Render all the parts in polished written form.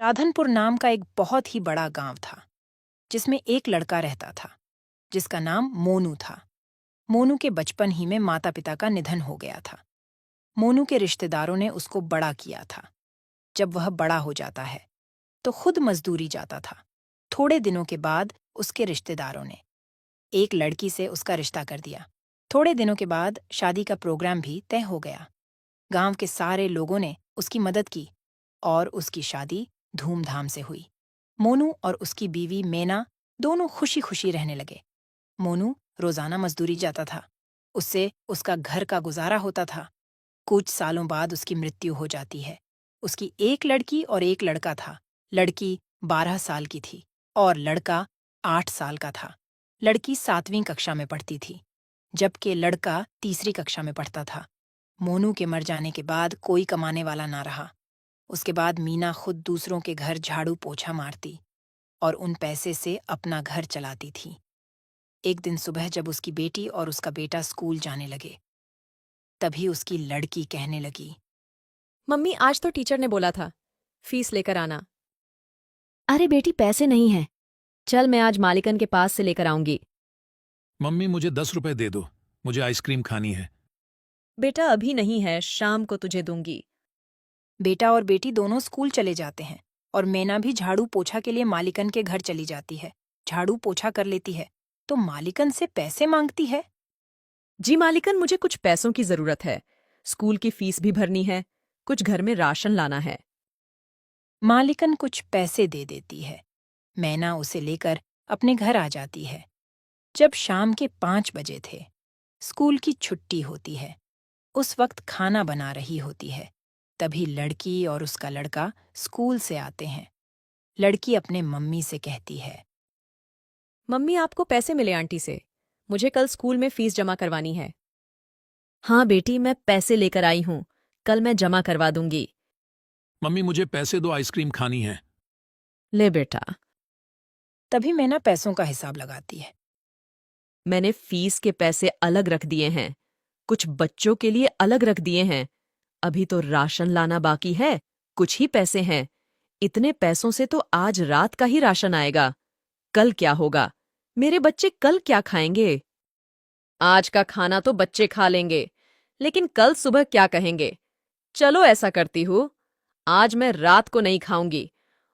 राधनपुर नाम का एक बहुत ही बड़ा गांव था जिसमें एक लड़का रहता था जिसका नाम मोनू था। मोनू के बचपन ही में माता पिता का निधन हो गया था। मोनू के रिश्तेदारों ने उसको बड़ा किया था। जब वह बड़ा हो जाता है तो खुद मजदूरी जाता था। थोड़े दिनों के बाद उसके रिश्तेदारों ने एक लड़की से उसका रिश्ता कर दिया। थोड़े दिनों के बाद शादी का प्रोग्राम भी तय हो गया। गांव के सारे लोगों ने उसकी मदद की और उसकी शादी धूमधाम से हुई। मोनू और उसकी बीवी मेना दोनों खुशी खुशी रहने लगे। मोनू रोजाना मजदूरी जाता था। उससे उसका घर का गुजारा होता था। कुछ सालों बाद उसकी मृत्यु हो जाती है। उसकी एक लड़की और एक लड़का था। लड़की 12 साल की थी और लड़का 8 साल का था। लड़की 7वीं कक्षा में पढ़ती थी जबकि लड़का तीसरी कक्षा में पढ़ता था। मोनू के मर जाने के बाद कोई कमाने वाला ना रहा। उसके बाद मीना खुद दूसरों के घर झाड़ू पोछा मारती और उन पैसे से अपना घर चलाती थी। एक दिन सुबह जब उसकी बेटी और उसका बेटा स्कूल जाने लगे तभी उसकी लड़की कहने लगी, मम्मी, आज तो टीचर ने बोला था फीस लेकर आना। अरे बेटी, पैसे नहीं हैं। चल, मैं आज मालिकन के पास से लेकर आऊंगी। मम्मी मुझे 10 रुपए दे दो, मुझे आइसक्रीम खानी है। बेटा, अभी नहीं है, शाम को तुझे दूंगी। बेटा और बेटी दोनों स्कूल चले जाते हैं और मैना भी झाड़ू पोछा के लिए मालिकन के घर चली जाती है। झाड़ू पोछा कर लेती है तो मालिकन से पैसे मांगती है। जी मालिकन, मुझे कुछ पैसों की जरूरत है। स्कूल की फीस भी भरनी है, कुछ घर में राशन लाना है। मालिकन कुछ पैसे दे देती है। मैना उसे लेकर अपने घर आ जाती है। जब शाम के 5 बजे थे, स्कूल की छुट्टी होती है। उस वक्त खाना बना रही होती है। तभी लड़की और उसका लड़का स्कूल से आते हैं। लड़की अपने मम्मी से कहती है, मम्मी, आपको पैसे मिले आंटी से। मुझे कल स्कूल में फीस जमा करवानी है। हाँ बेटी, मैं पैसे लेकर आई हूँ। कल मैं जमा करवा दूंगी। मम्मी मुझे पैसे दो, आइसक्रीम खानी है। ले बेटा। तभी मैना पैसों का हिसाब लगाती है। मैंने फीस के पैसे अलग रख दिए हैं, कुछ बच्चों के लिए अलग रख दिए हैं। अभी तो राशन लाना बाकी है, कुछ ही पैसे हैं। इतने पैसों से तो आज रात का ही राशन आएगा। कल क्या होगा? मेरे बच्चे कल क्या खाएंगे? आज का खाना तो बच्चे खा लेंगे, लेकिन कल सुबह क्या कहेंगे? चलो ऐसा करती हूँ, आज मैं रात को नहीं खाऊंगी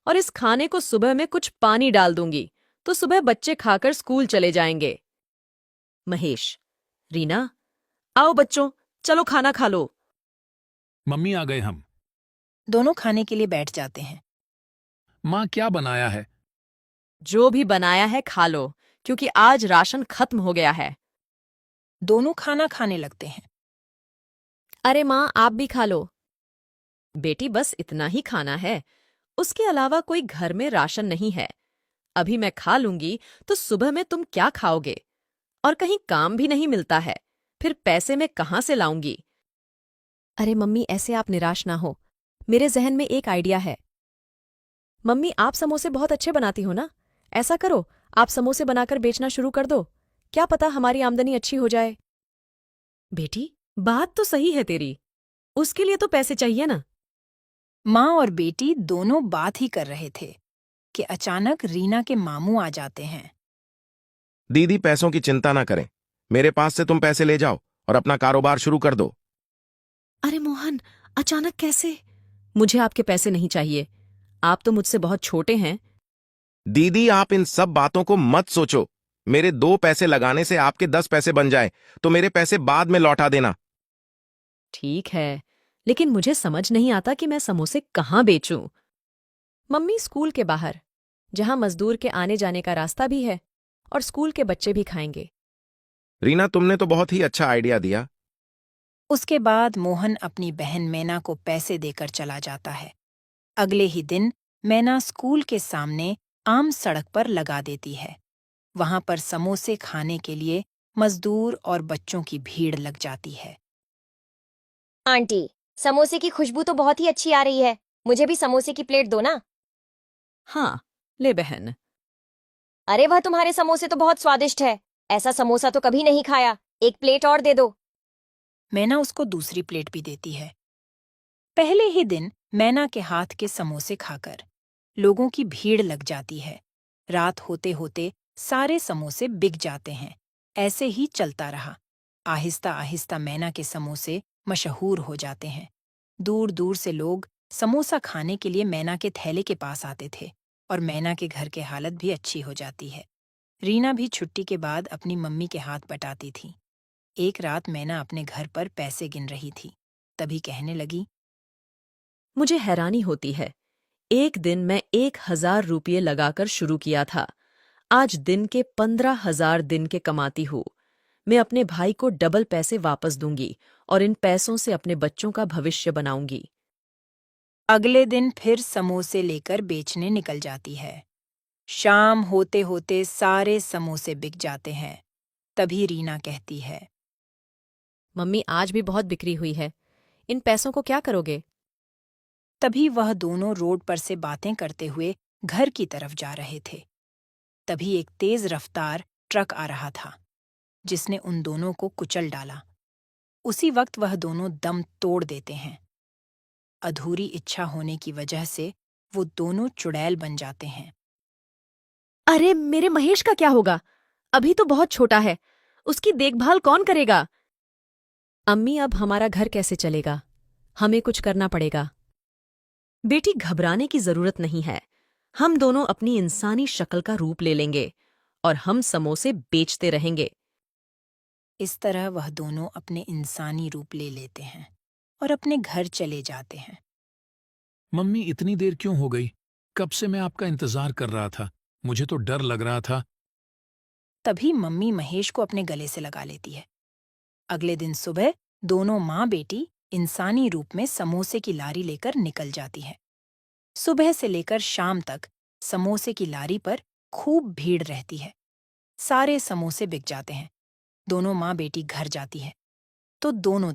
और इस खाने को सुबह में कुछ पानी डाल दूंगी, तो सुबह बच्चे खाकर स्कूल चले जाएंगे। महेश, रीना, आओ बच्चों, चलो खाना खा लो। मम्मी आ गए हम। दोनों खाने के लिए बैठ जाते हैं। माँ क्या बनाया है? जो भी बनाया है खा लो, क्योंकि आज राशन खत्म हो गया है। दोनों खाना खाने लगते हैं। अरे माँ, आप भी खा लो। बेटी, बस इतना ही खाना है, उसके अलावा कोई घर में राशन नहीं है। अभी मैं खा लूंगी तो सुबह में तुम क्या खाओगे? और कहीं काम भी नहीं मिलता है, फिर पैसे मैं कहाँ से लाऊंगी? अरे मम्मी, ऐसे आप निराश ना हो, मेरे जहन में एक आइडिया है। मम्मी, आप समोसे बहुत अच्छे बनाती हो ना? ऐसा करो, आप समोसे बनाकर बेचना शुरू कर दो। क्या पता हमारी आमदनी अच्छी हो जाए। बेटी, बात तो सही है तेरी, उसके लिए तो पैसे चाहिए ना। माँ और बेटी दोनों बात ही कर रहे थे कि अचानक रीना के मामू आ जाते हैं। दीदी, पैसों की चिंता ना करें, मेरे पास से तुम पैसे ले जाओ और अपना कारोबार शुरू कर दो। अरे मोहन, अचानक कैसे? मुझे आपके पैसे नहीं चाहिए, आप तो मुझसे बहुत छोटे हैं। दीदी, आप इन सब बातों को मत सोचो। मेरे 2 पैसे लगाने से आपके 10 पैसे बन जाए तो मेरे पैसे बाद में लौटा देना। ठीक है, लेकिन मुझे समझ नहीं आता कि मैं समोसे कहाँ बेचूं। मम्मी, स्कूल के बाहर, जहां मजदूर के आने जाने का रास्ता भी है और स्कूल के बच्चे भी खाएंगे। रीना, तुमने तो बहुत ही अच्छा आइडिया दिया। उसके बाद मोहन अपनी बहन मैना को पैसे देकर चला जाता है। अगले ही दिन मैना स्कूल के सामने आम सड़क पर लगा देती है। वहां पर समोसे खाने के लिए मजदूर और बच्चों की भीड़ लग जाती है। आंटी, समोसे की खुशबू तो बहुत ही अच्छी आ रही है। मुझे भी समोसे की प्लेट दो ना। हाँ, ले बहन। अरे वह, तुम्हारे समोसे तो बहुत स्वादिष्ट है। ऐसा समोसा तो कभी नहीं खाया। एक प्लेट और दे दो। मैना उसको दूसरी प्लेट भी देती है। पहले ही दिन मैना के हाथ के समोसे खाकर लोगों की भीड़ लग जाती है। रात होते होते सारे समोसे बिक जाते हैं। ऐसे ही चलता रहा। आहिस्ता आहिस्ता मैना के समोसे मशहूर हो जाते हैं। दूर दूर से लोग समोसा खाने के लिए मैना के थैले के पास आते थे और मैना के घर की हालत भी अच्छी हो जाती है। रीना भी छुट्टी के बाद अपनी मम्मी के हाथ बटाती थी। एक रात मैना अपने घर पर पैसे गिन रही थी। तभी कहने लगी, मुझे हैरानी होती है। एक दिन मैं 1,000 रुपये लगाकर शुरू किया था। आज दिन के 15,000 दिन के कमाती हूँ। मैं अपने भाई को डबल पैसे वापस दूंगी और इन पैसों से अपने बच्चों का भविष्य बनाऊंगी। अगले दिन फिर समोसे लेकर बेचने निकल जाती है। शाम होते होते सारे समोसे बिक जाते हैं। तभी रीना कहती है, मम्मी आज भी बहुत बिक्री हुई है। इन पैसों को क्या करोगे? तभी वह दोनों रोड पर से बातें करते हुए घर की तरफ जा रहे थे। तभी एक तेज रफ्तार ट्रक आ रहा था, जिसने उन दोनों को कुचल डाला। उसी वक्त वह दोनों दम तोड़ देते हैं। अधूरी इच्छा होने की वजह से वो दोनों चुड़ैल बन जाते हैं। अरे मेरे महेश का क्या होगा? अभी तो बहुत छोटा है। उसकी देखभाल कौन करेगा? अम्मी अब हमारा घर कैसे चलेगा? हमें कुछ करना पड़ेगा। बेटी, घबराने की जरूरत नहीं है। हम दोनों अपनी इंसानी शक्ल का रूप ले लेंगे और हम समोसे बेचते रहेंगे। इस तरह वह दोनों अपने इंसानी रूप ले लेते हैं और अपने घर चले जाते हैं। मम्मी, इतनी देर क्यों हो गई? कब से मैं आपका इंतजार कर रहा था। मुझे तो डर लग रहा था। तभी मम्मी महेश को अपने गले से लगा लेती है। अगले दिन सुबह दोनों माँ बेटी इंसानी रूप में समोसे की लारी लेकर निकल जाती है। सुबह से लेकर शाम तक समोसे की लारी पर खूब भीड़ रहती है। सारे समोसे बिक जाते हैं। दोनों माँ बेटी घर जाती है तो दोनों दिन